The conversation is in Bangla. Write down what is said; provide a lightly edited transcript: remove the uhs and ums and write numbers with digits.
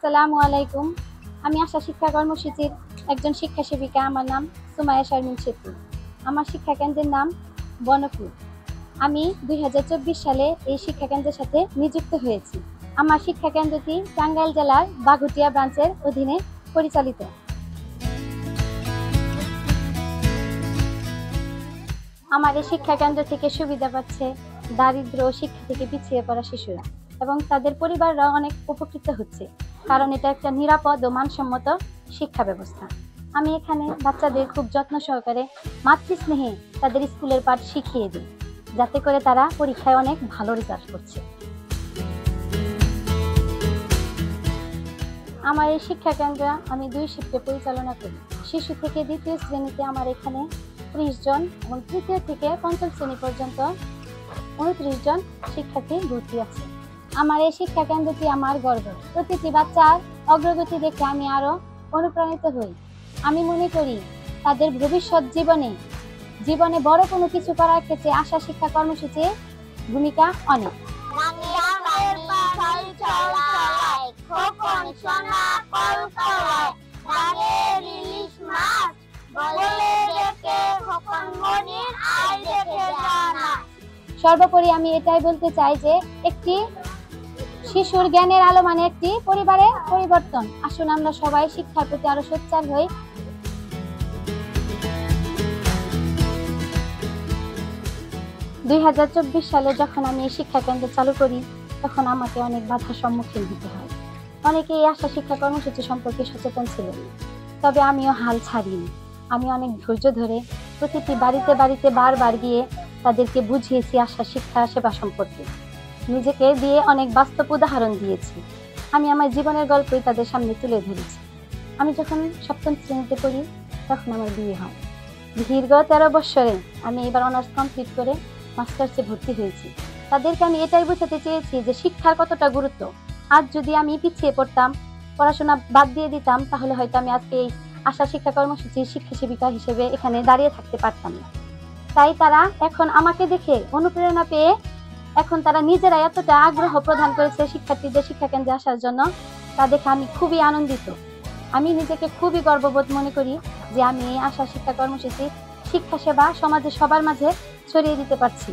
আসসালামু আলাইকুম। আমি আশা শিক্ষা কর্মসূচির একজন শিক্ষা সেবিকা। আমার নাম সুমাইয়া শারমিন সেতু। আমার শিক্ষা কেন্দ্রের নাম বনফুল। আমি 2024 সালে এই শিক্ষা কেন্দ্রের সাথে নিযুক্ত হয়েছি। আমার শিক্ষা কেন্দ্রটি টাঙ্গাইল জেলার বাঘুটিয়া ব্রাঞ্চের অধীনে পরিচালিত। আমার এই শিক্ষা কেন্দ্র থেকে সুবিধা পাচ্ছে দারিদ্র ও শিক্ষা থেকে পিছিয়ে পড়া শিশুরা এবং তাদের পরিবাররা অনেক উপকৃত হচ্ছে, কারণ এটা একটা নিরাপদ ও মানসম্মত শিক্ষা ব্যবস্থা। আমি এখানে বাচ্চাদের খুব যত্ন সহকারে মাতৃস্নেহে তাদের স্কুলের পাঠ শিখিয়ে দিই, যাতে করে তারা পরীক্ষায় অনেক ভালো রেজাল্ট করছে। আমার এই শিক্ষা কেন্দ্র আমি 2 শিফটে পরিচালনা করি। শিশু থেকে 2য় শ্রেণীতে আমার এখানে 30 জন এবং 3য় থেকে 5ম শ্রেণী পর্যন্ত 29 জন শিক্ষার্থী ভর্তি আছে। আমার এই শিক্ষা কেন্দ্রটি আমার গর্ব। প্রতিটি বাচ্চার অগ্রগতি দেখে আমি আরো অনুপ্রাণিত হই। আমি মনে করি তাদের ভবিষ্যৎ জীবনে বড় কোনো কিছু করার ক্ষেত্রে আশা শিক্ষা কর্মসূচির ভূমিকা অনেক। সর্বোপরি আমি এটাই বলতে চাই যে একটি শিশুর জ্ঞানের আলো মানে একটি পরিবারের পরিবর্তন। আসুন আমরা সবাই শিক্ষার প্রতি আরো সোচ্চার হই। 2024 সালে যখন আমি এই শিক্ষা কেন্দ্র চালু করি, তখন আমাকে অনেক বাধার সম্মুখীন হতে হয়। অনেকে এই আশা শিক্ষা কর্মসূচি সম্পর্কে সচেতন ছিল, তবে আমিও হাল ছাড়িনি। আমি অনেক ধৈর্য ধরে প্রতিটি বাড়িতে বারবার গিয়ে তাদেরকে বুঝিয়েছি আশা শিক্ষা সেবা সম্পর্কে। নিজেকে দিয়ে অনেক বাস্তব উদাহরণ দিয়েছি। আমি আমার জীবনের গল্পই তাদের সামনে তুলে ধরেছি। আমি যখন 7ম শ্রেণীতে পড়ি, তখন আমার বিয়ে হয়। দীর্ঘ 13 বছরে আমি এবার অনার্স কমপ্লিট করে মাস্টার্সে ভর্তি হয়েছি। তাদেরকে আমি এটাই বোঝাতে চেয়েছি যে শিক্ষার কতটা গুরুত্ব। আজ যদি আমি পিছিয়ে পড়তাম, পড়াশোনা বাদ দিয়ে দিতাম, তাহলে হয়তো আমি আজকে এই আশা শিক্ষা কর্মসূচির শিক্ষা সেবিকা হিসেবে এখানে দাঁড়িয়ে থাকতে পারতাম না। তাই তারা এখন আমাকে দেখে অনুপ্রেরণা পেয়ে এখন তারা নিজেরা এতটা আগ্রহ প্রদান করেছে শিক্ষার্থীদের শিক্ষা কেন্দ্রে আসার জন্য। তা দেখে আমি খুবই আনন্দিত। আমি নিজেকে খুবই গর্ববোধ মনে করি যে আমি এই আশা শিক্ষা কর্মসূচি শিক্ষা সেবা সমাজে সবার মাঝে ছড়িয়ে দিতে পারছি।